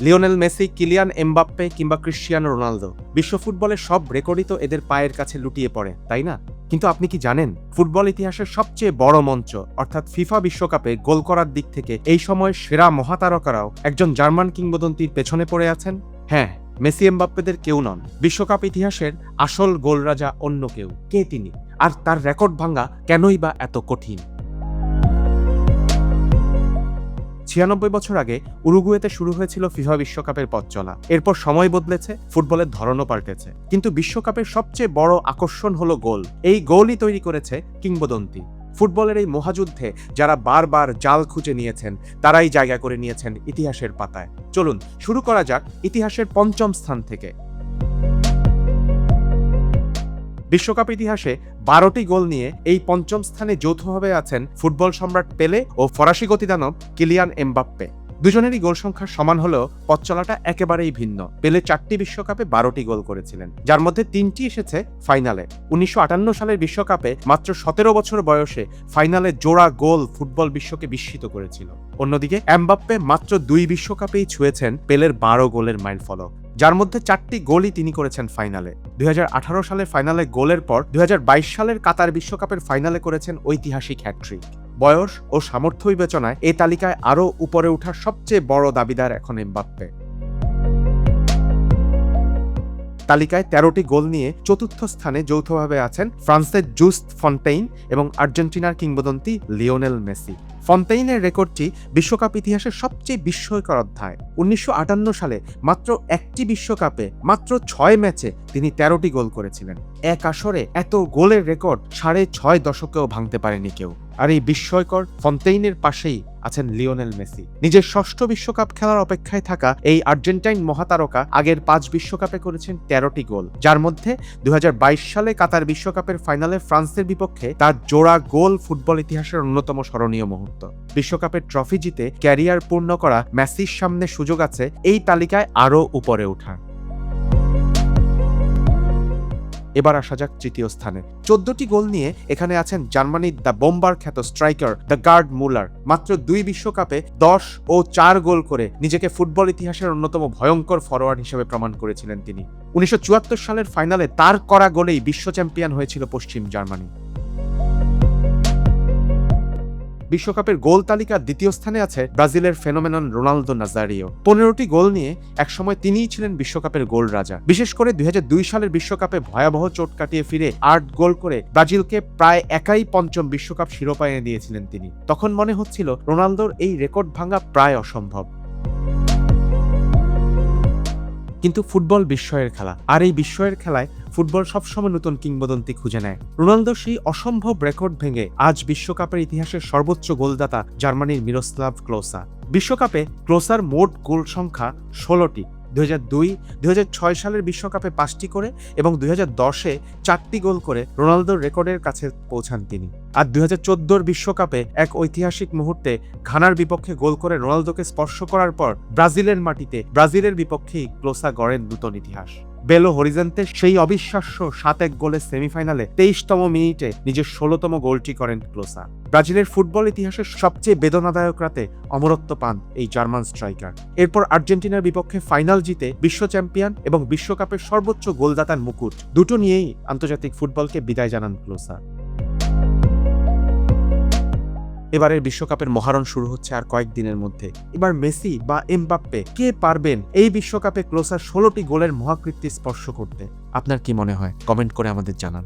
Lionel Messi, Kylian Mbappe কিংবা Cristiano Ronaldo, বিশ্ব ফুটবলের সব রেকর্ডই তো এদের পায়ের কাছে লুটিয়ে পড়ে, তাই না? কিন্তু আপনি কি জানেন, ফুটবল ইতিহাসের সবচেয়ে বড় মঞ্চ অর্থাৎ ফিফা বিশ্বকাপে গোল করার দিক থেকে এই সময়ের সেরা মহাতারকারাও একজন জার্মান কিংবদন্তির পেছনে পড়ে আছেন? হ্যাঁ, মেসি এমবাপ্পেদের কেউ নন। বিশ্বকাপ ইতিহাসের আসল গোল রাজা অন্য কেউ। কে তিনি, আর তার রেকর্ড ভাঙা কেনই বা এত কঠিন? ৯৬ বছর আগে উরুগুয়েতে শুরু হয়েছিল ফিফা বিশ্বকাপের পথ চলা। এরপর সময় বদলেছে, ফুটবলের ধরনও পাল্টেছে, কিন্তু বিশ্বকাপের সবচেয়ে বড় আকর্ষণ হলো গোল। এই গোলই তৈরি করেছে কিংবদন্তি। ফুটবলের এই মহাযুদ্ধে যারা বারবার জাল খুঁজে নিয়েছেন, তারাই জায়গা করে নিয়েছেন ইতিহাসের পাতায়। চলুন শুরু করা যাক ইতিহাসের পঞ্চম স্থান থেকে। বিশ্বকাপ ইতিহাসে 12টি গোল নিয়ে এই পঞ্চম স্থানে যৌথভাবে আছেন ফুটবল সম্রাট পেলে ও ফরাসি গতিদানব কিলিয়ান এমবাপ্পে। দুজনেরই গোল সংখ্যা সমান হলেও পথ চলাটা একেবারেই ভিন্ন। পেলে 4টি বিশ্বকাপে 12টি গোল করেছিলেন, যার মধ্যে 3টি এসেছে ফাইনালে। 1958 সালের বিশ্বকাপে মাত্র 17 বছর বয়সে ফাইনালে জোড়া গোল ফুটবল বিশ্বকে বিস্মিত করেছিল। অন্যদিকে এমবাপ্পে মাত্র 2 বিশ্বকাপেই ছুঁয়েছেন পেলের 12 গোলের মাইলফলক, যার মধ্যে 4টি গোলই তিনি করেছেন ফাইনালে। 2018 সালের ফাইনালে গোলের পর 2022 সালের কাতার বিশ্বকাপের ফাইনালে করেছেন ঐতিহাসিক হ্যাটট্রিক। বয়স ও সামর্থ্য বিবেচনায় এই তালিকায় আরও উপরে ওঠার সবচেয়ে বড় দাবিদার এখন এমবাপ্পে। তালিকায় 13টি গোল নিয়ে চতুর্থ স্থানে যৌথভাবে আছেন ফ্রান্সের জুস্ট ফন্টেইন এবং আর্জেন্টিনার কিংবদন্তি লিওনেল মেসি। ফন্টেইনের রেকর্ডটি বিশ্বকাপ ইতিহাসের সবচেয়ে বিস্ময়কর অধ্যায়। 1958 সালে মাত্র একটি বিশ্বকাপে মাত্র 6 ম্যাচে তিনি 13টি গোল করেছিলেন। এক আসরে এত গোলের রেকর্ড 6.5 দশকেও ভাঙতে পারেনি কেউ। আর এই বিস্ময়কর ফন্টেইনের পাশেই আছেন লিওনেল মেসি। নিজের ষষ্ঠ বিশ্বকাপ খেলার অপেক্ষায় থাকা এই আর্জেন্টাইন মহাতারকা আগের 5 বিশ্বকাপে করেছেন 13টি গোল, যার মধ্যে 2022 সালে কাতার বিশ্বকাপের ফাইনালে ফ্রান্সের বিপক্ষে তার জোড়া গোল ফুটবল ইতিহাসের অন্যতম স্মরণীয় মুহূর্ত। বিশ্বকাপের ট্রফি জিতে ক্যারিয়ার পূর্ণ করা মেসির সামনে সুযোগ আছে এই তালিকায় আরও উপরে ওঠার। এবার আসা যাক তৃতীয় স্থানে। 14টি গোল নিয়ে এখানে আছেন জার্মানির দ্য বোম্বার খ্যাত স্ট্রাইকার দ্য গার্ড মুলার। মাত্র 2 বিশ্বকাপে 10 ও 4 গোল করে নিজেকে ফুটবল ইতিহাসের অন্যতম ভয়ঙ্কর ফরোয়ার্ড হিসেবে প্রমাণ করেছিলেন তিনি। 1974 সালের ফাইনালে তার করা গোলেই বিশ্ব চ্যাম্পিয়ন হয়েছিল পশ্চিম জার্মানি। বিশ্বকাপের গোল তালিকার দ্বিতীয় স্থানে আছে ব্রাজিলের ফেনোমেনন রোনালদো নাজারিও। 15টি গোল নিয়ে একসময় তিনিই ছিলেন বিশ্বকাপের গোল রাজা। বিশেষ করে 2002 সালের বিশ্বকাপে ভয়াবহ চোট কাটিয়ে ফিরে 8 গোল করে ব্রাজিলকে প্রায় একাই 5ম বিশ্বকাপ শিরোপা এনে দিয়েছিলেন তিনি। তখন মনে হচ্ছিল রোনালদোর এই রেকর্ড ভাঙা প্রায় অসম্ভব। কিন্তু ফুটবল বিস্ময়ের খেলা, আর এই বিস্ময়ের খেলায় ফুটবল সবসময় নতুন কিংবদন্তি খুঁজে নেয়। রোনালদো সেই অসম্ভব রেকর্ড ভেঙে আজ বিশ্বকাপের ইতিহাসের সর্বোচ্চ গোলদাতা জার্মানির মিরোস্লাভ ক্লোসা। বিশ্বকাপে ক্লোসার মোট গোল সংখ্যা 16টি। 2002, 2006 সালের বিশ্বকাপে 5টি করে এবং 2010-এ 4টি গোল করে রোনালদোর রেকর্ডের কাছে পৌঁছান তিনি। আর 2014 বিশ্বকাপে এক ঐতিহাসিক মুহূর্তে ঘানার বিপক্ষে গোল করে রোনালদোকে স্পর্শ করার পর ব্রাজিলের মাটিতে ব্রাজিলের বিপক্ষেই ক্লোসা গড়েন নতুন ইতিহাস। বেলো হরিজন্তে সেই অবিশ্বাস্য 7-1 গোলের সেমিফাইনালে 23তম মিনিটে নিজের 16তম গোলটি করেন ক্লোসা। ব্রাজিলের ফুটবল ইতিহাসের সবচেয়ে বেদনাদায়ক রাতে অমরত্ব পান এই জার্মান স্ট্রাইকার। এরপর আর্জেন্টিনার বিপক্ষে ফাইনাল জিতে বিশ্ব চ্যাম্পিয়ন এবং বিশ্বকাপের সর্বোচ্চ গোলদাতার মুকুট দুটো নিয়েই আন্তর্জাতিক ফুটবলকে বিদায় জানান ক্লোসা। এবারের বিশ্বকাপের মহারণ শুরু হচ্ছে আর কয়েকদিনের মধ্যে। এবার মেসি বা এমবাপ্পে কে পারবেন এই বিশ্বকাপে ক্লোসার 16টি গোলের মহাকৃতি স্পর্শ করতে? আপনার কি মনে হয়? কমেন্ট করে আমাদের জানান।